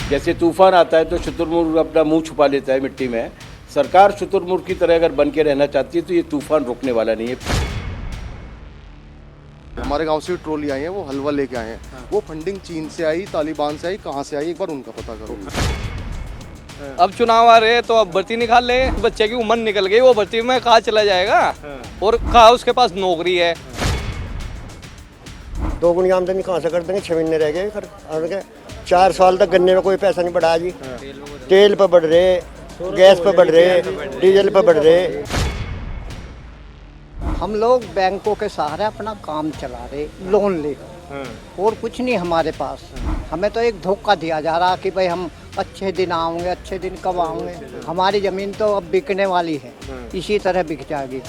जैसे तूफान आता है तो शुतुरमुर्ग अपना मुंह छुपा लेता है मिट्टी में। सरकार शुतुरमुर्ग की तरह अगर बन के रहना चाहती है तो ये तूफान रोकने वाला नहीं है। हमारे गांव से ट्रॉली आई है, वो हलवा लेके आए हैं। वो फंडिंग चीन से आई, तालिबान से आई, कहाँ से आई एक बार उनका पता करो। अब चुनाव आ रहे हैं तो अब भर्ती निकाल ले। बच्चे की उम्र निकल गई, वो भर्ती में कहाँ चला जाएगा और कहाँ उसके पास नौकरी है। दोगुनी आमदनी कहाँ से कर देंगे, 6 महीने रह गए और 4 साल तक गन्ने में कोई पैसा नहीं बढ़ा जी। तेल पे बढ़ रहे, गैस पे बढ़ रहे, डीजल पे बढ़ रहे। हम लोग बैंकों के सहारे अपना काम चला रहे, लोन लेकर, और कुछ नहीं हमारे पास। हमें तो एक धोखा दिया जा रहा कि भाई हम अच्छे दिन आएंगे, अच्छे दिन कब आएंगे। हमारी ज़मीन तो अब बिकने वाली है, इसी तरह बिक जाएगी।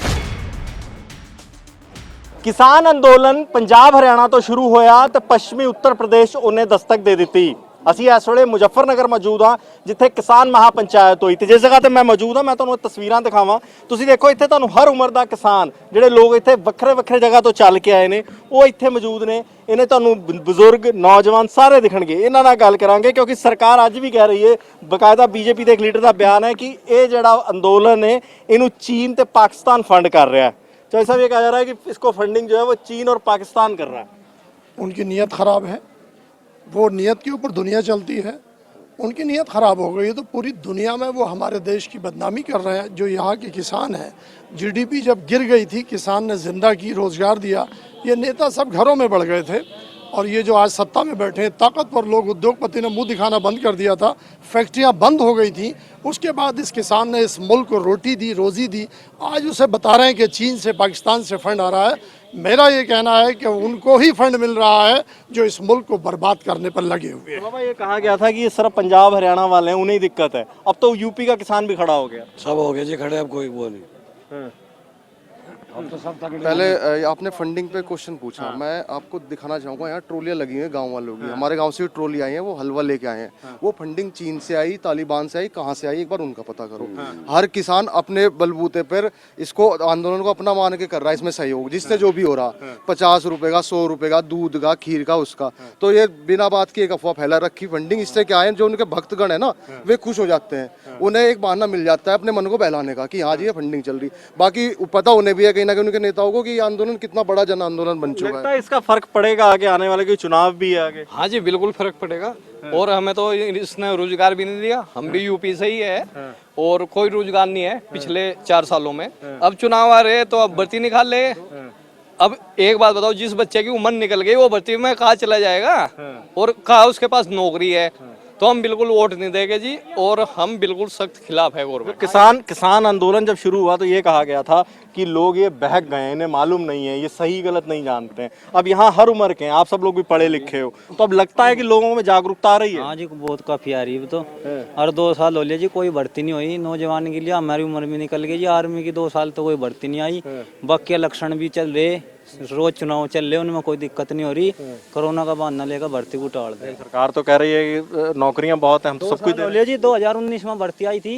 किसान अंदोलन पंजाब हरियाणा तो शुरू होया तो पश्चिमी उत्तर प्रदेश उन्हें दस्तक दे दी। ਅਸੀਂ ਇਸ ਵੇਲੇ ਮੁਜ਼ੱਫਰਨਗਰ ਮੌਜੂਦ ਹਾਂ ਜਿੱਥੇ ਕਿਸਾਨ ਮਹਾਪੰਚਾਇਤ ਹੋਈ ਤੇ ਜਿਸ ਜਗ੍ਹਾ ਤੇ ਮੈਂ ਮੌਜੂਦ ਹਾਂ ਮੈਂ ਤੁਹਾਨੂੰ ਤਸਵੀਰਾਂ ਦਿਖਾਵਾਂ। ਤੁਸੀਂ ਦੇਖੋ ਇੱਥੇ ਤੁਹਾਨੂੰ ਹਰ ਉਮਰ ਦਾ ਕਿਸਾਨ ਜਿਹੜੇ ਲੋਕ ਇੱਥੇ ਵੱਖਰੇ ਵੱਖਰੇ ਜਗ੍ਹਾ ਤੋਂ ਚੱਲ ਕੇ ਆਏ ਨੇ ਉਹ ਇੱਥੇ ਮੌਜੂਦ ਨੇ। ਇਹਨੇ ਤੁਹਾਨੂੰ ਬਜ਼ੁਰਗ ਨੌਜਵਾਨ ਸਾਰੇ ਦਿਖਣਗੇ। ਇਹਨਾਂ ਨਾਲ ਗੱਲ ਕਰਾਂਗੇ ਕਿਉਂਕਿ ਸਰਕਾਰ ਅੱਜ ਵੀ ਕਹਿ ਰਹੀ ਹੈ, ਬਕਾਇਦਾ ਬੀਜੇਪੀ ਦੇ ਇੱਕ ਲੀਡਰ ਦਾ ਬਿਆਨ ਹੈ ਕਿ ਇਹ ਜਿਹੜਾ ਅੰਦੋਲਨ ਹੈ ਇਹਨੂੰ ਚੀਨ ਤੇ ਪਾਕਿस्तान फंड कर रहा है। तो ऐसा भी कहा जा रहा है कि इसको फंडिंग जो है वो चीन और पाकिस्तान कर रहा है। उनकी नीयत ख़राब है, वो नीयत के ऊपर दुनिया चलती है। उनकी नीयत ख़राब हो गई है तो पूरी दुनिया में वो हमारे देश की बदनामी कर रहे हैं। जो यहाँ के किसान हैं, जीडीपी जब गिर गई थी, किसान ने जिंदा की, रोज़गार दिया, ये नेता सब घरों में बढ़ गए थे। और ये जो आज सत्ता में बैठे हैं, ताकतवर लोग, उद्योगपति ने मुंह दिखाना बंद कर दिया था, फैक्ट्रियाँ बंद हो गई थी। उसके बाद इस किसान ने इस मुल्क को रोटी दी, रोज़ी दी। आज उसे बता रहे हैं कि चीन से, पाकिस्तान से फंड आ रहा है। मेरा ये कहना है कि उनको ही फंड मिल रहा है जो इस मुल्क को बर्बाद करने पर लगे हुए हैं। बाबा ये कहा गया था कि ये सिर्फ पंजाब हरियाणा वाले हैं, उन्हें दिक्कत है। अब तो यूपी का किसान भी खड़ा हो गया। सब हो गया जी खड़े, अब कोई वो नहीं। पहले आपने फंडिंग पे क्वेश्चन पूछा, मैं आपको दिखाना चाहूँगा। यहाँ ट्रॉलियाँ लगी हैं गांव वालों की। हमारे गांव से ट्रॉली आई है, वो हलवा लेके आए हैं। वो फंडिंग चीन से आई, तालिबान से आई, कहाँ से आई एक बार उनका पता करो। हर किसान अपने बलबूते पर इसको आंदोलन को अपना मान के कर रहा है। इसमें सहयोग जिससे जो भी हो रहा, 50 रुपए का, 100 रुपए का, दूध का, खीर का, उसका तो ये बिना बात की एक अफवाह फैला रखी फंडिंग। इससे क्या है, जो उनके भक्तगण है ना, वे खुश हो जाते हैं। उन्हें एक बहाना मिल जाता है अपने मन को बहलाने का कि हाँ जी ये फंडिंग चल रही। बाकी पता उन्हें भी है कहीं ना कहीं उनके नेताओं को कि ये आंदोलन कितना बड़ा जन आंदोलन बन चुका लगता है इसका फर्क पड़ेगा आगे आने वाले कोई चुनाव भी है आगे। हाँ जी, बिल्कुल फर्क पड़ेगा। और हमें तो इसने रोजगार भी नहीं दिया। हम भी यूपी से ही है और कोई रोजगार नहीं है पिछले 4 सालों में। अब चुनाव आ रहे हैं तो अब भर्ती निकाल ले। अब एक बात बताओ, जिस बच्चे की उम्र निकल गई वो भर्ती में कहाँ चला जाएगा और कहाँ उसके पास नौकरी है। तो हम बिल्कुल वोट नहीं देंगे जी, और हम बिल्कुल सख्त खिलाफ है गवर्नमेंट। किसान आंदोलन जब शुरू हुआ तो ये कहा गया था कि लोग ये बहक गए, इन्हें मालूम नहीं है, ये सही गलत नहीं जानते हैं। अब यहाँ हर उम्र के हैं, आप सब लोग भी पढ़े लिखे हो, तो अब लगता है कि लोगों में जागरूकता आ रही है। हाँ जी, बहुत काफी आ रही है। तो और 2 साल हो लिया जी, कोई भर्ती नहीं हुई नौजवान के लिए। हमारी उम्र भी निकल गई जी, आर्मी की 2 साल तो कोई भर्ती नहीं आई। बाकी इलेक्शन भी चल रहे, रोज चुनाव चल रहे, उनमें कोई दिक्कत नहीं हो रही। कोरोना का बहाना लेकर भर्ती को टाल दे। सरकार तो कह रही है कि नौकरियां बहुत हैं, हम तो सब कुछ दे रहे हैं जी। 2019 में भर्ती आई थी,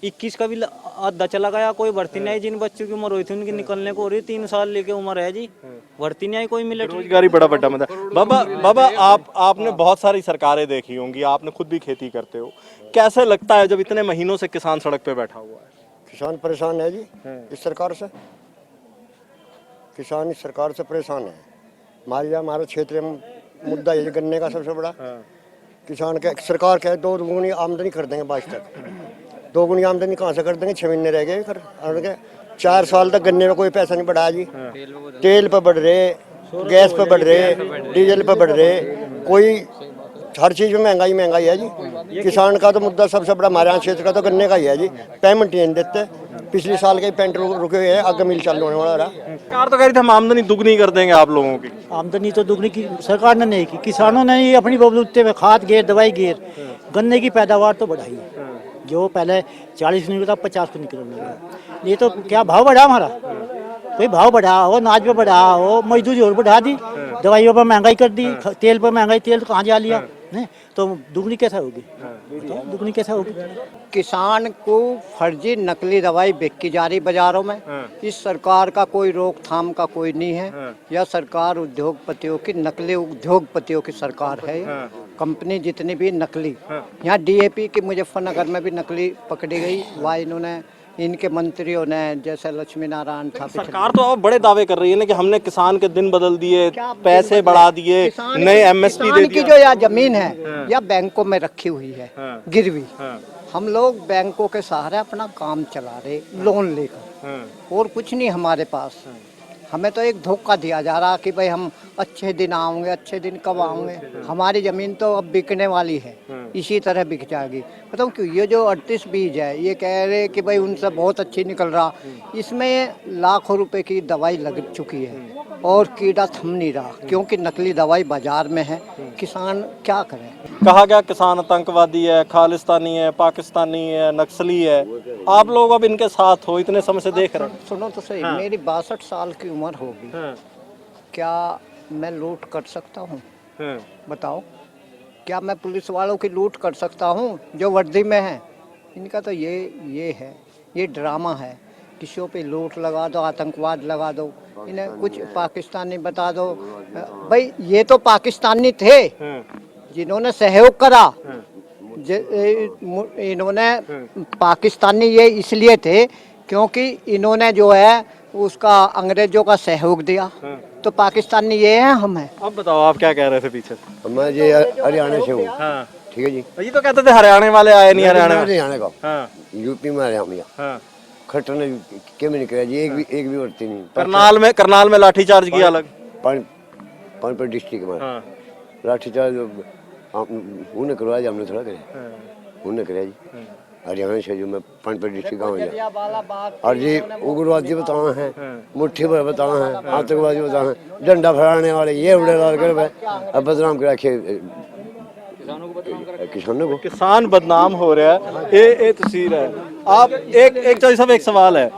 21 का भी आधा चला गया, कोई भर्ती नहीं आई। जिन बच्चों की उम्र हुई थी उनकी निकलने को हो रही, 3 साल लेके उम्र है जी, भर्ती नहीं आई कोई। मिलिट्री रोजगारी बड़ा बड़ा मतलब। बाबा आपने बहुत सारी सरकारें देखी होंगी, आपने खुद भी खेती करते हो, कैसे लगता है जब इतने महीनों से किसान सड़क पे बैठा हुआ है? किसान परेशान है जी इस सरकार से। किसान इस सरकार से परेशान है। हमारे क्षेत्र में मुद्दा ये गन्ने का सबसे बड़ा। किसान के सरकार कहे 2 गुनी आमदनी कर देंगे, 22 तक 2 गुनी आमदनी कहाँ से कर देंगे, 6 महीने रह गए और 4 साल तक गन्ने में कोई पैसा नहीं बढ़ा जी। तेल पे बढ़ रहे, गैस पे बढ़ रहे, डीजल पे बढ़ रहे, कोई हर चीज़ में महंगाई है जी। किसान का तो मुद्दा सबसे बड़ा हमारे यहाँ क्षेत्र का तो गन्ने का ही है जी। पेमेंट नहीं देते, पिछले साल के पेंट रुके हुए हैं, आगे मिल चालू होने वाला रहा। सरकार तो कह रही थी हम आमदनी दुगनी कर देंगे आप लोगों की। आमदनी तो दुगनी की सरकार ने नहीं की, किसानों ने ही अपनी बबलूते में खाद गेर, दवाई गेर, गन्ने की पैदावार तो बढ़ाई है। जो पहले 40 नहीं था 50 को निकलने लगा। ये तो क्या भाव बढ़ा हमारा, कोई भाव बढ़ा हो, अनाज पे बढ़ा हो, मजदूरी और बढ़ा दी, दवाइयों पर महंगाई कर दी, तेल पर महंगाई, तेल तो कहाँ जा लिया है, तो दुगनी कैसा होगी? दुगनी कैसा होगी? किसान को फर्जी नकली दवाई बिकी जा रही बाजारों में। इस सरकार का कोई रोकथाम का कोई नहीं है। यह सरकार उद्योगपतियों की, नकली उद्योगपतियों की सरकार है। कंपनी जितनी भी नकली, यहाँ डीएपी की मुजफ्फरनगर में भी नकली पकड़ी गई। वहाँ इन्होंने, इनके मंत्रियों ने, जैसे लक्ष्मी नारायण था, सरकार तो अब बड़े दावे कर रही है ना कि हमने किसान के दिन बदल दिए, क्या पैसे दिन बढ़ा दिए, किसान नए की- एमएसपी किसान दे की दिया। जो यहाँ जमीन है या बैंकों में रखी हुई है गिरवी, हम लोग बैंकों के सहारे अपना काम चला रहे लोन लेकर, और कुछ नहीं हमारे पास। हमें तो एक धोखा दिया जा रहा कि भाई हम अच्छे दिन आएंगे, अच्छे दिन कब आएंगे, हमारी ज़मीन तो अब बिकने वाली है, इसी तरह बिक जाएगी। बताऊँ क्यों? ये जो 38 बीज है, ये कह रहे कि भाई उनसे बहुत अच्छी निकल रहा, इसमें लाखों रुपए की दवाई लग चुकी है और कीड़ा थम नहीं रहा, क्योंकि नकली दवाई बाजार में है। किसान क्या करे? कहा गया किसान आतंकवादी है, खालिस्तानी है, पाकिस्तानी है, नक्सली है। आप लोग अब इनके साथ हो, इतने समय से देख रहे हैं। सुनो तो सही, मेरी 62 साल की उम्र होगी, क्या मैं लूट कर सकता हूँ? बताओ, क्या मैं पुलिस वालों की लूट कर सकता हूँ जो वर्दी में है? इनका तो ये है, ये ड्रामा है। किसी पे लूट लगा दो, आतंकवाद लगा दो, इन्हें कुछ पाकिस्तानी बता दो। भाई ये तो पाकिस्तानी थे जिन्होंने सहयोग करा, इन्होंने पाकिस्तानी ये इसलिए थे क्योंकि इन्होंने जो है उसका अंग्रेजों का सहयोग दिया, तो पाकिस्तानी ये है, हम हैं। अब बताओ आप क्या कह रहे थे पीछे? मैं जी हरियाणा से हूँ। हाँ। ठीक है जी। ये तो कहते थे हरियाणा वाले आए नहीं, हरियाणा में। हरियाणा का, हाँ। यूपी में आया भैया। हाँ। खट्टर ने क्यों नहीं किया जी? एक भी वर्ती नहीं। करनाल में लाठीचार्ज किया अलग। पानीपत डिस्ट्रिक्ट में हाँ। लाठीचार्ज उन्होंने करवाया जी, हमने थोड़ा करे, उन्होंने कराया जी। हरियाणा से जो मैं पानीपत डिस्ट्रिक्ट गाँव है, और जी उग्रवादी बताए हैं, मुट्ठी भर बताए हैं, आतंकवादी बताए हैं, डंडा फहराने वाले ये उड़े डाल कर अब बदनाम कर रखे किसानों को। किसान बदनाम हो रहा है, ये तस्वीर है। आप एक चौधरी साहब, एक सवाल है,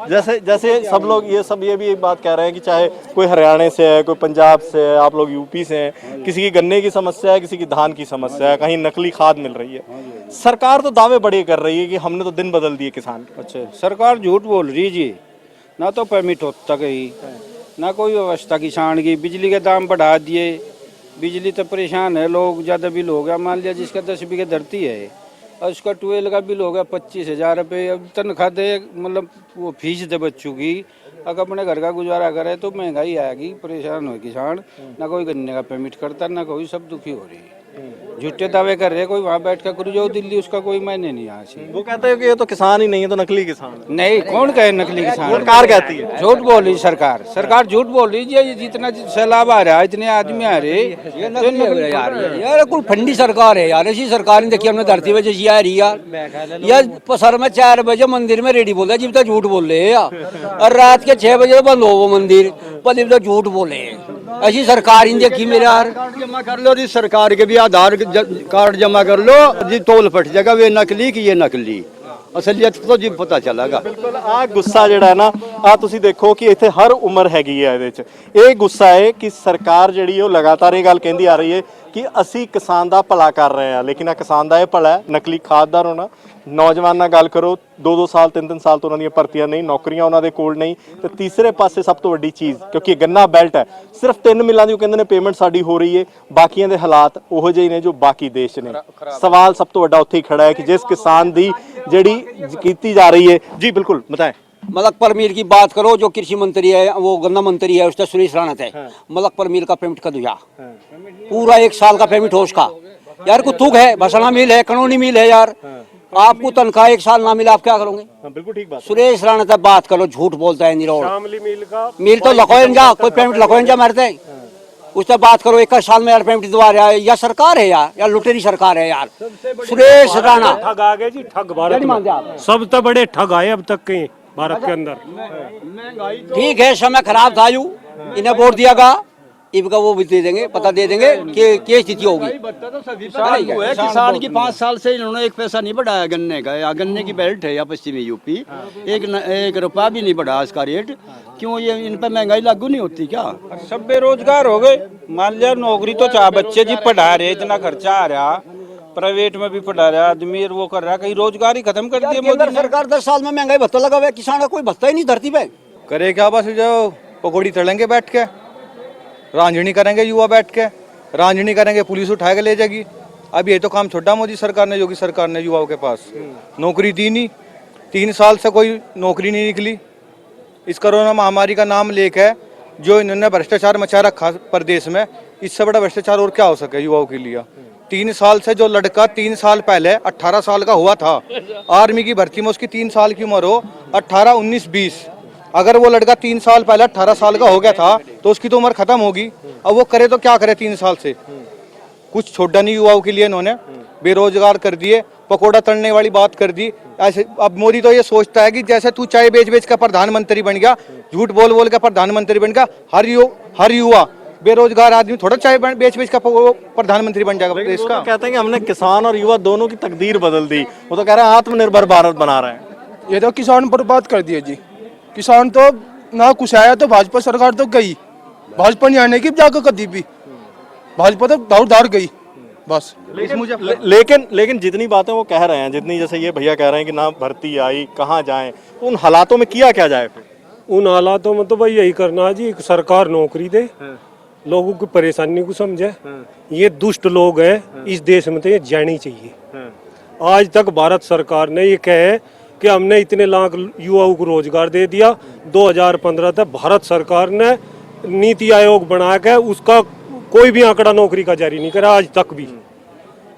जैसे सब लोग ये भी एक बात कह रहे हैं कि चाहे कोई हरियाणा से है, कोई पंजाब से है, आप लोग यूपी से हैं, किसी की गन्ने की समस्या है, किसी की धान की समस्या है, कहीं नकली खाद मिल रही है। सरकार तो दावे बड़े कर रही है कि हमने तो दिन बदल दिए किसान के। अच्छा, सरकार झूठ बोल रही जी, ना तो परमिट होता कहीं, ना कोई व्यवस्था किसान की। बिजली के दाम बढ़ा दिए, बिजली तो परेशान है लोग, ज़्यादा बिल हो गया। मान लिया जिसका 10 बीघे धरती है और उसका 12 का बिल हो गया 25,000 रुपये। अब तनख्वाह दे, मतलब वो फीस दे बच्चों की, अगर अपने घर का गुजारा करे तो महंगाई आएगी, परेशान हो किसान। ना कोई गन्ने का पेमेंट करता, ना कोई, सब दुखी हो रही है। झूठे दावे कर रहे हैं, कोई वहाँ बैठ कर करू जाओ दिल्ली, उसका कोई मायने नहीं यहाँ से। वो कहते हैं कि ये तो किसान ही नहीं है, तो नकली किसान है। नहीं, कौन कहे नकली किसान? सरकार कहती है। झूठ बोल रही सरकार, सरकार झूठ बोल रही है। जितना सैलाब आ रहा है, इतने आदमी आ रहे यार कोई फंडी सरकार है यार। ऐसी सरकार नहीं देखी हमने धरती पे जैसी आ रही यार। सर में 4 बजे मंदिर में रेडी बोल रहे, जिब तक झूठ बोल रहे हैं यार, और रात के 6 बजे बंद हो वो मंदिर, पर जिब तक झूठ बोले हैं। ऐसी सरकार ही देखी मेरे यार। जमा कर लो जी, सरकार के भी आधार कार्ड जमा कर लो जी, तोल फट जाएगा वे नकली की ये नकली, असलियत तो जी पता चलेगा। ਬਿਲਕੁਲ ਆ ਗੁੱਸਾ ਜਿਹੜਾ ਹੈ ਨਾ, ਆ ਤੁਸੀਂ ਦੇਖੋ ਕਿ ਇੱਥੇ ਹਰ ਉਮਰ ਹੈਗੀ ਹੈ ਇਹਦੇ 'ਚ। ਇਹ ਗੁੱਸਾ ਹੈ ਕਿ ਸਰਕਾਰ ਜਿਹੜੀ ਉਹ ਲਗਾਤਾਰ ਇਹ ਗੱਲ ਕਹਿੰਦੀ ਆ ਰਹੀ ਹੈ ਕਿ ਅਸੀਂ ਕਿਸਾਨ ਦਾ ਭਲਾ ਕਰ ਰਹੇ ਹਾਂ, ਲੇਕਿਨ ਆ ਕਿਸਾਨ ਦਾ ਇਹ ਭਲਾ ਹੈ ਨਕਲੀ ਖਾਦ ਦਾ ਹੋਣਾ। ਨੌਜਵਾਨ ਨਾਲ ਗੱਲ ਕਰੋ, 2-2 ਸਾਲ 3-3 ਸਾਲ ਤੋਂ ਉਹਨਾਂ ਦੀਆਂ ਭਰਤੀਆਂ ਨਹੀਂ, ਨੌਕਰੀਆਂ ਉਹਨਾਂ ਦੇ ਕੋਲ ਨਹੀਂ। ਤੇ ਤੀਸਰੇ ਪਾਸੇ ਸਭ ਤੋਂ ਵੱਡੀ ਚੀਜ਼, ਕਿਉਂਕਿ ਗੰਨਾ ਬੈਲਟ ਹੈ, ਸਿਰਫ 3 ਮਿਲਾਂ ਦੀ ਉਹ ਕਹਿੰਦੇ ਨੇ ਪੇਮੈਂਟ ਸਾਡੀ ਹੋ ਰਹੀ ਹੈ, ਬਾਕੀਆਂ ਦੇ ਹਾਲਾਤ ਉਹੋ ਜਿਹੇ ਨੇ ਜੋ ਬਾਕੀ ਦੇਸ਼ 'ਚ ਨੇ। ਸਵਾਲ ਸਭ ਤੋਂ ਵੱਡਾ ਉੱਥੇ ਹੀ ਖੜਾ ਹੈ ਕਿ ਜਿਸ ਕਿਸਾਨ ਦੀ ਜਿਹੜੀ ਕੀਤੀ ਜਾ ਰਹੀ है। जी बिल्कुल बताएं। मलकपर मिल की बात करो, जो कृषि मंत्री है, वो गन्ना मंत्री है, उसका सुरेश राणा है। मलकपर मिल का पेमेंट कर दिया, पूरा 1 साल का पेमेंट हो उसका। यार कुछ थूक है, भसना मिल है, कनौनी मिल है यार। आपको तनख्वाह 1 साल ना मिला, आप क्या करोगे? बिल्कुल ठीक बात। सुरेश राणा से बात करो, झूठ बोलता है निरोड़। मिल तो लखोन जा, कोई पेमेंट लखोन जा मरते, उससे बात करो। 1 साल में यार पेमेंट दवा रहा है, या सरकार है यार, या लुटेरी सरकार है यार। सुरेश राणा ठग आ गए जी, ठग भारत में सब तो बड़े ठग आए अब तक के भारत के अंदर। ठीक है, समय खराब था यू, इन्हें वोट दिया गा, इनका वो भी दे देंगे, पता दे देंगे कि क्या स्थिति होगी। किसान की 5 साल से इन्होंने 1 पैसा नहीं बढ़ाया गन्ने का। या गन्ने की बेल्ट है या पश्चिमी यूपी, 1 रुपया भी नहीं बढ़ा इसका रेट। क्यों? ये इन पर महंगाई लागू नहीं होती क्या? सब बेरोजगार हो गए। मान लिया नौकरी तो चाह बच्चे जी पढ़ा रहे, इतना खर्चा आ रहा, प्राइवेट में भी पढ़ा रहा आदमी, वो कर रहा, कहीं रोजगार ही खत्म कर दिया मोदी ने। सरकार 10 साल में महंगाई भत्ता लगा हुआ है, किसान का कोई भत्ता ही नहीं धरती पे। करे क्या? बस जो पकौड़ी तलेंगे बैठ के, रांझनी करेंगे युवा बैठ के, रांझनी करेंगे पुलिस उठा के ले जाएगी। अब ये तो काम छोड़ा मोदी सरकार ने, योगी सरकार ने युवाओं के पास नौकरी दी नहीं, 3 साल से कोई नौकरी नहीं निकली। इस कोरोना महामारी का नाम लेकर जो इन्होंने भ्रष्टाचार मचा रखा प्रदेश में, इससे बड़ा भ्रष्टाचार और क्या हो सके युवाओं के लिए। 3 साल से जो लड़का 3 साल पहले 18 साल का हुआ था, आर्मी की भर्ती में उसकी 3 साल की उम्र हो, 18, 19, 20, अगर वो लड़का 3 साल पहले 18 साल का हो गया था तो उसकी तो उम्र खत्म होगी। अब वो करे तो क्या करे, 3 साल से कुछ छोड़ा नहीं युवाओं के लिए। इन्होंने बेरोजगार कर दिए, पकोड़ा तलने वाली बात कर दी। ऐसे अब मोदी तो ये सोचता है कि जैसे तू चाय बेच बेच कर प्रधानमंत्री बन गया, झूठ बोल बोल कर प्रधानमंत्री बन गया, हर युवा बेरोजगार आदमी थोड़ा चाय बेच बेच कर प्रधानमंत्री बन जाएगा देश का। कहते हैं कि हमने किसान और युवा दोनों की तकदीर बदल दी। वो तो कह रहे हैं आत्मनिर्भर भारत बना रहे हैं। ये तो किसान बर्बाद कर दिए जी। किसान तो ना कुछ आया तो भाजपा सरकार तो गई, भाजपा नहीं आने की जाकर कभी भी, भाजपा तो दौड़ गई बस। लेकिन जितनी बातें वो कह रहे हैं, जितनी जैसे ये भैया कह रहे हैं कि ना भर्ती आई, कहाँ जाएं, तो उन हालातों में किया क्या जाए फिर? उन हालातों में तो भाई यही करना है जी, सरकार नौकरी दे, लोगों की परेशानी को समझे। ये दुष्ट लोग हैं इस देश में, तो ये जानी चाहिए। आज तक भारत सरकार ने ये कहे कि हमने इतने लाख युवाओं को रोजगार दे दिया। 2015 तक भारत सरकार ने नीति आयोग बना के उसका कोई भी आंकड़ा नौकरी का जारी नहीं करा आज तक भी।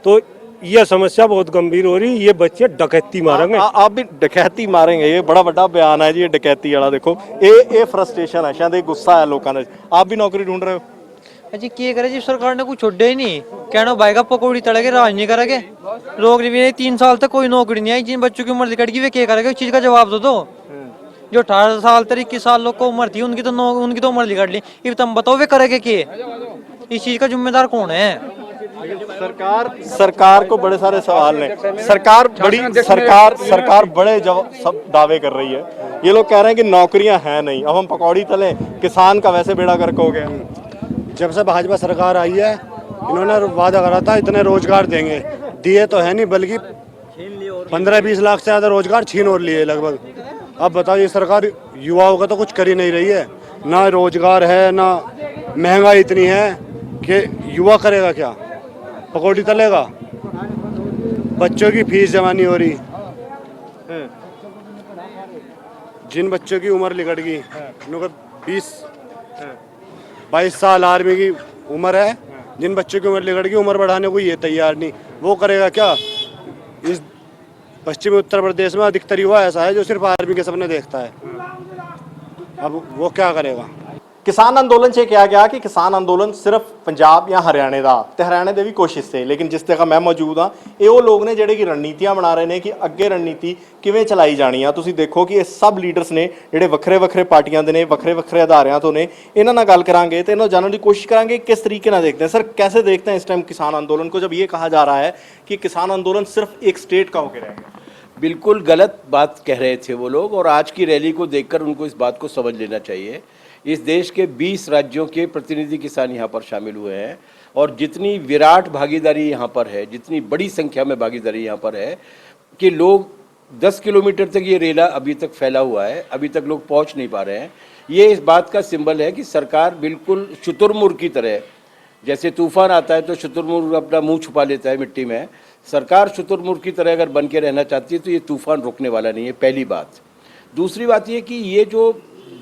तो यह समस्या बहुत गंभीर हो रही। ये बच्चे डकैती मारेंगे। आप भी डकैती मारेंगे, ये बड़ा बड़ा बयान है जी, ये डकैती वाला। देखो ये फ्रस्ट्रेशन है, शायद ये गुस्सा है लोगों का। आप भी नौकरी ढूंढ रहे हो जी? क्या करे जी, सरकार ने कुछ छोड़े ही नहीं। कहना भाई का पकौड़ी तड़के राज नहीं करेंगे, नौकरी भी नहीं। 3 साल तक कोई नौकरी नहीं आई। जिन बच्चों की उम्र निकट गई वे क्या करेंगे, उस चीज का जवाब दो। जो 18 साल 21 साल लोग को उम्र थी उनकी तो उम्र निकट ली। ये तुम बताओ वे करेंगे क्या? इस चीज का जिम्मेदार कौन है? सरकार को बड़े सारे सवाल हैं। सरकार बड़े सब दावे कर रही है। ये लोग कह रहे हैं कि नौकरियां हैं नहीं, अब हम पकौड़ी तले, किसान का वैसे बेड़ा गर्क हो गया। जब से भाजपा सरकार आई है, इन्होंने वादा करा था इतने रोजगार देंगे, दिए तो है नहीं, बल्कि 15-20 लाख से ज़्यादा रोजगार छीन और लिए लगभग। अब बताओ, ये सरकार युवाओं का तो कुछ कर ही नहीं रही है। ना रोजगार है, ना महंगाई इतनी है कि युवा करेगा क्या, पकौड़ी तलेगा। बच्चों की फीस जमा नहीं हो रही। जिन बच्चों की उम्र निकट गई, उनका 20-22 साल आर्मी की उम्र है, जिन बच्चों की उम्र निकट गई, उम्र बढ़ाने को ये तैयार नहीं, वो करेगा क्या? इस पश्चिमी उत्तर प्रदेश में अधिकतर युवा ऐसा है जो सिर्फ आर्मी के सपने देखता है। अब वो क्या करेगा? किसान अंदोलन से क्या गया कि किसान अंदोलन सिर्फ पंजाब या हरियाणा का ते हरियाणा की भी कोशिश से, लेकिन जिस जगह मैं मौजूद हाँ ये वो लोग ने ਜਿਹੜੇ कि रणनीतियां बना रहे हैं कि अगे रणनीति किवें चलाई जानी है। तुसीं देखो कि ये सब लीडर्स ने ਜਿਹੜੇ ਵੱਖਰੇ ਵੱਖਰੇ ਪਾਰਟੀਆਂ ਦੇ ਨੇ, ਵੱਖਰੇ ਵੱਖਰੇ आधारियां तो ने, इन्हां नाल गल करांगे ते इन्हां जानने की कोशिश करांगे किस तरीके नाल देखते हैं। सर, कैसे देखते हैं इस टाइम किसान आंदोलन को, जब ये कहा जा रहा है कि किसान आंदोलन सिर्फ एक स्टेट का होकर रहेगा? बिल्कुल गलत बात कह रहे थे वो लोग, और आज की रैली को देखकर उनको इस बात को समझ लेना चाहिए। इस देश के 20 राज्यों के प्रतिनिधि किसान यहाँ पर शामिल हुए हैं, और जितनी विराट भागीदारी यहाँ पर है, जितनी बड़ी संख्या में भागीदारी यहाँ पर है कि लोग 10 किलोमीटर तक ये रेला अभी तक फैला हुआ है, अभी तक लोग पहुँच नहीं पा रहे हैं। ये इस बात का सिंबल है कि सरकार बिल्कुल शुतुरमुर्ग की तरह, जैसे तूफान आता है तो शुतुरमुर्ग अपना मुंह छुपा लेता है मिट्टी में, सरकार शुतुरमुर्ग की तरह अगर बन के रहना चाहती है तो ये तूफान रुकने वाला नहीं है, पहली बात। दूसरी बात ये कि ये जो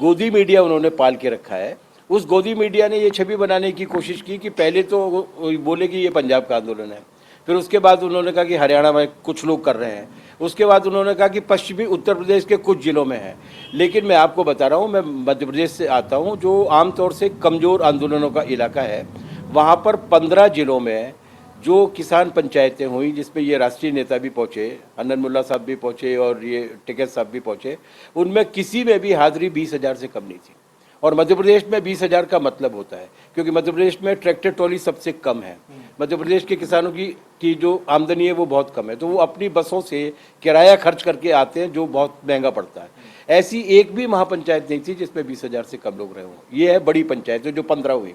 गोदी मीडिया उन्होंने पाल के रखा है, उस गोदी मीडिया ने ये छवि बनाने की कोशिश की कि पहले तो बोले कि ये पंजाब का आंदोलन है, फिर उसके बाद उन्होंने कहा कि हरियाणा में कुछ लोग कर रहे हैं, उसके बाद उन्होंने कहा कि पश्चिमी उत्तर प्रदेश के कुछ ज़िलों में है। लेकिन मैं आपको बता रहा हूँ, मैं मध्य प्रदेश से आता हूँ जो आमतौर से कमज़ोर आंदोलनों का इलाका है। वहाँ पर 15 ज़िलों में जो किसान पंचायतें हुई, जिसमें ये राष्ट्रीय नेता भी पहुँचे, हन्नन मुल्ला साहब भी पहुँचे और ये टिकैत साहब भी पहुँचे, उनमें किसी में भी हाजिरी 20,000 से कम नहीं थी। और मध्य प्रदेश में 20,000 का मतलब होता है क्योंकि मध्य प्रदेश में ट्रैक्टर ट्रॉली सबसे कम है। मध्य प्रदेश के किसानों की जो आमदनी है वो बहुत कम है, तो वो अपनी बसों से किराया खर्च करके आते हैं, जो बहुत महंगा पड़ता है। ऐसी एक भी महापंचायत नहीं थी जिसमें 20,000 से कम लोग रहे हों। ये है बड़ी पंचायत जो 15 हुई।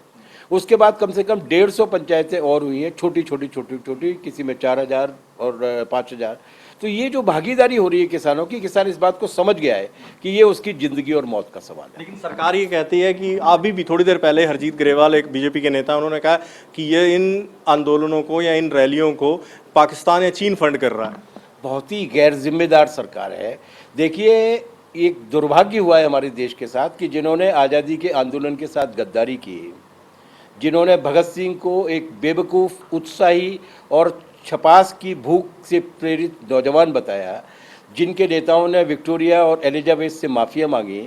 उसके बाद कम से कम 150 पंचायतें और हुई हैं, छोटी, किसी में 4000 और 5000। तो ये जो भागीदारी हो रही है किसानों की, किसान इस बात को समझ गया है कि ये उसकी जिंदगी और मौत का सवाल है। लेकिन सरकार ये कहती है कि अभी भी थोड़ी देर पहले हरजीत ग्रेवाल, एक बीजेपी के नेता, उन्होंने कहा कि ये इन आंदोलनों को या इन रैलियों को पाकिस्तान या चीन फंड कर रहा है। बहुत ही गैर जिम्मेदार सरकार है। देखिए, एक दुर्भाग्य हुआ है हमारे देश के साथ कि जिन्होंने आज़ादी के आंदोलन के साथ गद्दारी की, जिन्होंने भगत सिंह को एक बेवकूफ़, उत्साही और छपास की भूख से प्रेरित नौजवान बताया, जिनके नेताओं ने विक्टोरिया और एलिजाबेथ से माफ़िया मांगी,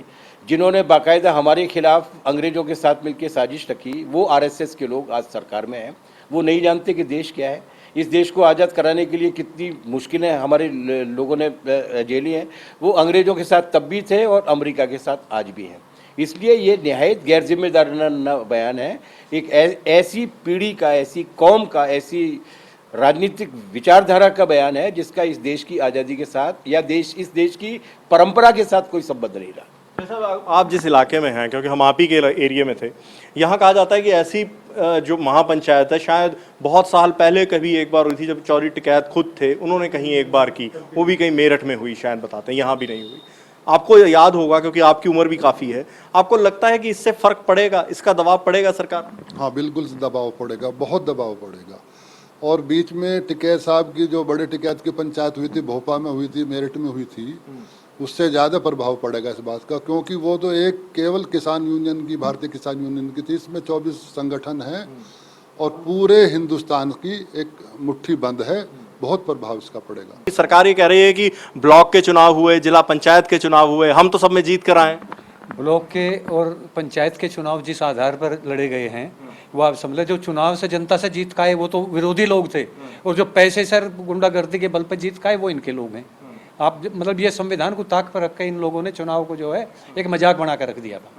जिन्होंने बाकायदा हमारे खिलाफ अंग्रेज़ों के साथ मिलकर साजिश रखी, वो आरएसएस के लोग आज सरकार में हैं। वो नहीं जानते कि देश क्या है। इस देश को आज़ाद कराने के लिए कितनी मुश्किलें हमारे लोगों ने झेली हैं। वो अंग्रेज़ों के साथ तब भी थे और अमेरिका के साथ आज भी हैं। इसलिए ये निहायत गैर जिम्मेदाराना बयान है। एक ऐसी पीढ़ी का, ऐसी कौम का, ऐसी राजनीतिक विचारधारा का बयान है जिसका इस देश की आज़ादी के साथ या इस देश की परंपरा के साथ कोई संबंध नहीं रहा। साहब, आप जिस इलाके में हैं, क्योंकि हम आप ही के एरिया में थे, यहाँ कहा जाता है कि ऐसी जो महापंचायत है शायद बहुत साल पहले कभी एक बार हुई थी, जब चौधरी टिकैत खुद थे, उन्होंने कहीं एक बार की, वो भी कहीं मेरठ में हुई शायद, बताते हैं, यहाँ भी नहीं हुई। आपको याद होगा क्योंकि आपकी उम्र भी काफ़ी है। आपको लगता है कि इससे फ़र्क पड़ेगा, इसका दबाव पड़ेगा सरकार? हाँ, बिल्कुल दबाव पड़ेगा, बहुत दबाव पड़ेगा। और बीच में टिकैत साहब की जो बड़े टिकैत की पंचायत हुई थी, भोपाल में हुई थी, मेरठ में हुई थी, उससे ज़्यादा प्रभाव पड़ेगा इस बात का, क्योंकि वो तो एक केवल किसान यूनियन की, भारतीय किसान यूनियन की थी। इसमें 24 संगठन हैं और पूरे हिंदुस्तान की एक मुट्ठी बंद है। बहुत प्रभाव इसका पड़ेगा। सरकार ये कह रही है कि ब्लॉक के चुनाव हुए, जिला पंचायत के चुनाव हुए, हम तो सब में जीत कर आए। ब्लॉक के और पंचायत के चुनाव जिस आधार पर लड़े गए हैं, वो आप समझ लें, जो चुनाव से जनता से जीत का है वो तो विरोधी लोग थे, और जो पैसे से गुंडागर्दी के बल पर जीत का है वो इनके लोग हैं। आप मतलब ये संविधान को ताक पर रख के इन लोगों ने चुनाव को जो है एक मजाक बना कर रख दिया था।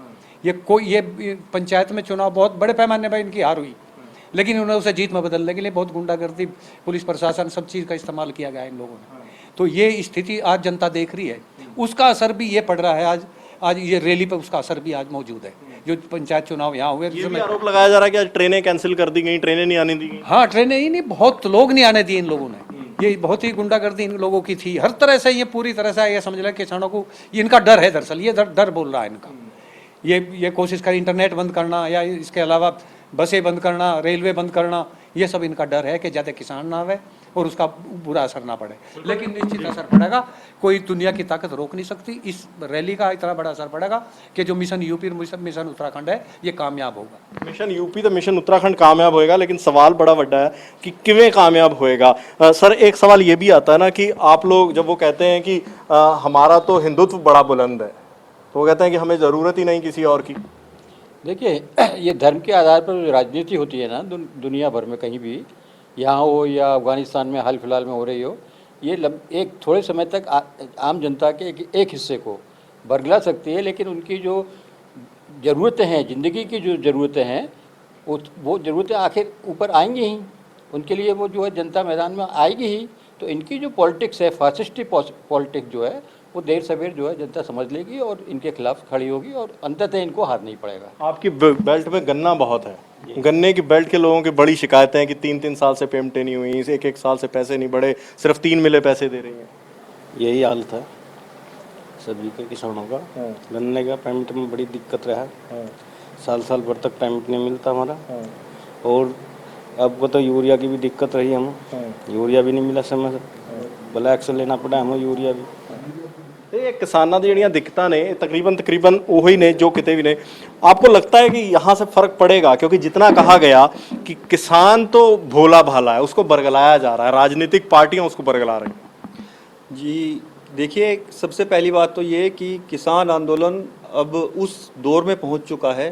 ये पंचायत में चुनाव बहुत बड़े पैमाने पर इनकी हार हुई, लेकिन उन्होंने उसे जीत में बदलने के लिए बहुत गुंडागर्दी, पुलिस प्रशासन, सब चीज़ का इस्तेमाल किया गया इन लोगों ने। तो ये स्थिति आज जनता देख रही है, उसका असर भी ये पड़ रहा है। आज ये रैली पर उसका असर भी आज मौजूद है। जो पंचायत चुनाव यहाँ हुए, ये भी आरोप लगाया जा रहा है कि आज ट्रेनें कैंसिल कर दी गई, ट्रेनें नहीं आने दी गई। हाँ, ट्रेनें ही नहीं, बहुत लोग नहीं आने दिए इन लोगों ने। ये बहुत ही गुंडागर्दी इन लोगों की थी हर तरह से। ये पूरी तरह से ये समझ लें किसानों को इनका डर है, दरअसल ये डर बोल रहा है इनका। ये कोशिश कर इंटरनेट बंद करना या इसके अलावा बसें बंद करना, रेलवे बंद करना, ये सब इनका डर है कि ज़्यादा किसान ना आवे और उसका बुरा असर ना पड़े। लेकिन निश्चित असर पड़ेगा, कोई दुनिया की ताकत रोक नहीं सकती। इस रैली का इतना बड़ा असर पड़ेगा कि जो मिशन यूपी, मिशन उत्तराखंड है, ये कामयाब होगा। मिशन यूपी तो मिशन उत्तराखंड कामयाब होएगा, लेकिन सवाल बड़ा बड़ा है कि किवें कामयाब होएगा। सर, एक सवाल ये भी आता है ना कि आप लोग जब वो कहते हैं कि हमारा तो हिंदुत्व बड़ा बुलंद है, तो वो कहते हैं कि हमें ज़रूरत ही नहीं किसी और की। देखिए, ये धर्म के आधार पर जो राजनीति होती है ना दुनिया भर में, कहीं भी, यहाँ हो या अफगानिस्तान में हाल फिलहाल में हो रही हो, ये एक थोड़े समय तक आम जनता के एक हिस्से को बरगला सकती है, लेकिन उनकी जो ज़रूरतें हैं, ज़िंदगी की जो ज़रूरतें हैं, वो ज़रूरतें आखिर ऊपर आएंगी ही। उनके लिए वो जो है जनता मैदान में आएगी ही। तो इनकी जो पॉलिटिक्स है, फासिस्टी पॉलिटिक्स जो है, वो देर सवेर जो है जनता समझ लेगी और इनके खिलाफ खड़ी होगी और अंततः इनको हार नहीं पड़ेगा। आपकी बेल्ट में गन्ना बहुत है, गन्ने की बेल्ट के लोगों की बड़ी शिकायतें हैं कि 3-3 साल से पेमेंटें नहीं हुई, 1-1 साल से पैसे नहीं बढ़े, सिर्फ 3 मिले पैसे दे रही हैं। यही हाल था सभी के किसानों का। गन्ने का पेमेंट में बड़ी दिक्कत रहा, साल भर तक पेमेंट नहीं मिलता हमारा। और अब तो यूरिया की भी दिक्कत रही, हम यूरिया भी नहीं मिला समय से, ब्लैक से लेना पड़ा हमें यूरिया भी। ਇਹ ਕਿਸਾਨਾਂ ਦੀ ਜਿਹੜੀਆਂ ਦਿੱਕਤਾਂ ਨੇ ਤਕਰੀਬਨ ਉਹੀ ਨੇ ਜੋ ਕਿਤੇ ਵੀ ਨੇ। आपको लगता है कि यहाँ से फ़र्क पड़ेगा? क्योंकि जितना कहा गया कि किसान तो भोला भाला है, उसको बरगलाया जा रहा है, राजनीतिक पार्टियां उसको बरगला रही हैं। जी देखिए, सबसे पहली बात तो ये कि किसान आंदोलन अब उस दौर में पहुंच चुका है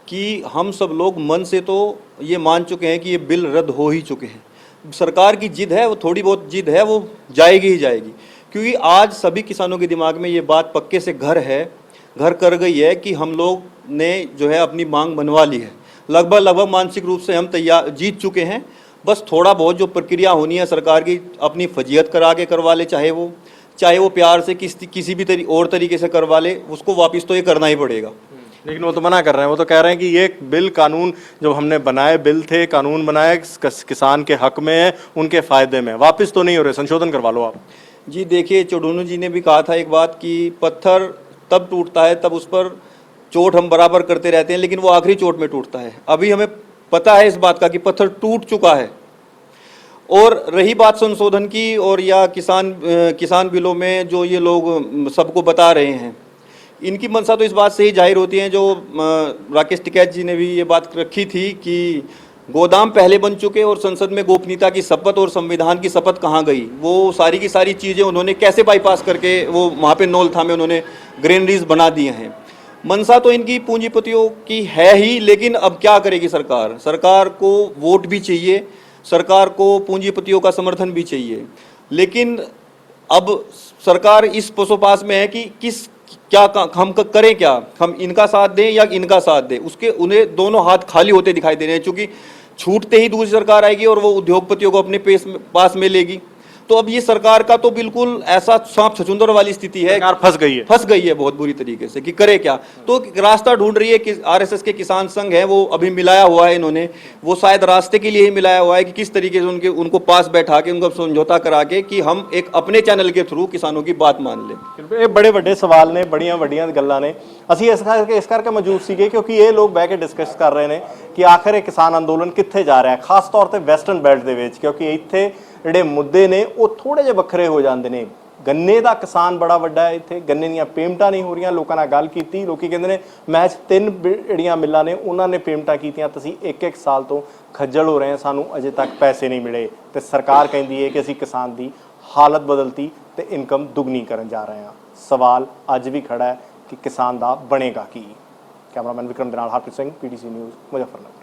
कि हम सब लोग मन से तो ये मान चुके हैं कि ये बिल रद्द हो ही चुके हैं। सरकार की जिद है, वो थोड़ी बहुत जिद है, वो जाएगी ही जाएगी, क्योंकि आज सभी किसानों के दिमाग में ये बात पक्के से घर कर गई है कि हम लोग ने जो है अपनी मांग बनवा ली है। लगभग मानसिक रूप से हम जीत चुके हैं। बस थोड़ा बहुत जो प्रक्रिया होनी है सरकार की, अपनी फजीयत करा के करवा ले, चाहे वो प्यार से किसी भी और तरीके से करवा ले, उसको वापस तो ये करना ही पड़ेगा। लेकिन वो तो मना कर रहे हैं, वो तो कह रहे हैं कि ये बिल कानून जो हमने बनाए बिल थे, कानून बनाए किसान के हक में है, उनके फायदे में, वापस तो नहीं हो रहे, संशोधन करवा लो आप। जी देखिए, चौधरी जी ने भी कहा था एक बात कि पत्थर तब टूटता है, तब उस पर चोट हम बराबर करते रहते हैं, लेकिन वो आखिरी चोट में टूटता है। अभी हमें पता है इस बात का कि पत्थर टूट चुका है। और रही बात संशोधन की और या किसान बिलों में जो ये लोग सबको बता रहे हैं, इनकी मंशा तो इस बात से ही जाहिर होती है, जो राकेश टिकैत जी ने भी ये बात रखी थी कि गोदाम पहले बन चुके और संसद में गोपनीयता की शपथ और संविधान की शपथ कहाँ गई, वो सारी की सारी चीज़ें उन्होंने कैसे बाईपास करके वो वहाँ पे नौल थामे उन्होंने ग्रेनरीज बना दिए हैं। मंशा तो इनकी पूंजीपतियों की है ही, लेकिन अब क्या करेगी सरकार? सरकार को वोट भी चाहिए, सरकार को पूंजीपतियों का समर्थन भी चाहिए, लेकिन अब सरकार इस पसोपास में है कि हम करें क्या, हम इनका साथ दें या इनका साथ दें। उसके उन्हें दोनों हाथ खाली होते दिखाई दे रहे हैं, क्योंकि छूटते ही दूसरी सरकार आएगी और वो उद्योगपतियों को अपने पास में लेगी। तो अब ये सरकार का तो बिल्कुल ऐसा सांप छछूंदर वाली स्थिति है, फंस गई है बहुत बुरी तरीके से कि करे क्या। तो रास्ता ढूंढ रही है कि आरएसएस के किसान संघ है, वो अभी मिलाया हुआ है इन्होंने, वो शायद रास्ते के लिए ही मिलाया हुआ है कि किस तरीके से उनको पास बैठा के उनको समझौता करा के कि हम एक अपने चैनल के थ्रू किसानों की बात मान लें। ਇਹ बड़े ਵੱਡੇ सवाल ने, बड़ियां ਵੱਡੀਆਂ ਗੱਲਾਂ ਨੇ। ਅਸੀਂ ਇਸ ਕਰਕੇ ਮੌਜੂਦ ਸੀਗੇ ਕਿਉਂਕਿ ਇਹ ਲੋਕ ਬਹਿ ਕੇ ਡਿਸਕਸ ਕਰ ਰਹੇ ਨੇ ਕਿ ਆਖਰ ਇਹ ਕਿਸਾਨ ਅੰਦੋਲਨ ਕਿੱਥੇ ਜਾ ਰਿਹਾ ਹੈ, ਖਾਸ ਤੌਰ ਤੇ ਵੈਸਟਰਨ ਬੈਲਟ ਦੇ ਵਿੱਚ, ਕਿਉਂਕਿ ਇੱਥੇ ਜਿਹੜੇ ਮੁੱਦੇ ਨੇ ਉਹ ਥੋੜੇ ਜਿਹੇ ਵੱਖਰੇ ਹੋ ਜਾਂਦੇ ਨੇ। ਗੰਨੇ ਦਾ ਕਿਸਾਨ ਬੜਾ ਵੱਡਾ ਹੈ, ਇੱਥੇ ਗੰਨੇ ਦੀਆਂ ਪੇਮੈਂਟਾਂ ਨਹੀਂ ਹੋ ਰਹੀਆਂ। ਲੋਕਾਂ ਨਾਲ ਗੱਲ ਕੀਤੀ, ਲੋਕੀ ਕਹਿੰਦੇ ਨੇ ਮੈਚ 3 ਜਿਹੜੀਆਂ ਮਿੱਲਾਂ ਨੇ ਉਹਨਾਂ ਨੇ ਪੇਮੈਂਟਾਂ ਕੀਤੀਆਂ, ਤੁਸੀਂ ਇੱਕ ਸਾਲ ਤੋਂ ਖੱਜਲ ਹੋ ਰਹੇ ਹਾਂ, ਸਾਨੂੰ ਅਜੇ ਤੱਕ ਪੈਸੇ ਨਹੀਂ ਮਿਲੇ। ਤੇ ਸਰਕਾਰ ਕਹਿੰਦੀ ਹੈ ਕਿ ਅਸੀਂ ਕਿਸਾਨ ਦੀ ਹਾਲਤ ਬਦਲਤੀ ਤੇ ਇਨਕਮ ਦੁੱਗਣੀ ਕਰਨ ਜਾ ਰਹੇ ਹਾਂ। ਸਵਾਲ ਅੱਜ ਵੀ ਖੜਾ ਹੈ ਕਿ ਕਿਸਾਨ ਦਾ ਬਣੇਗਾ ਕੀ। ਕੈਮਰਾਮੈਨ ਵਿਕਰਮ ਦੇ ਨਾਲ ਹਰਪ੍ਰੀਤ ਸਿੰਘ, PTC ਨਿਊਜ਼, ਮੁਜ਼ੱਫਰਨਗਰ।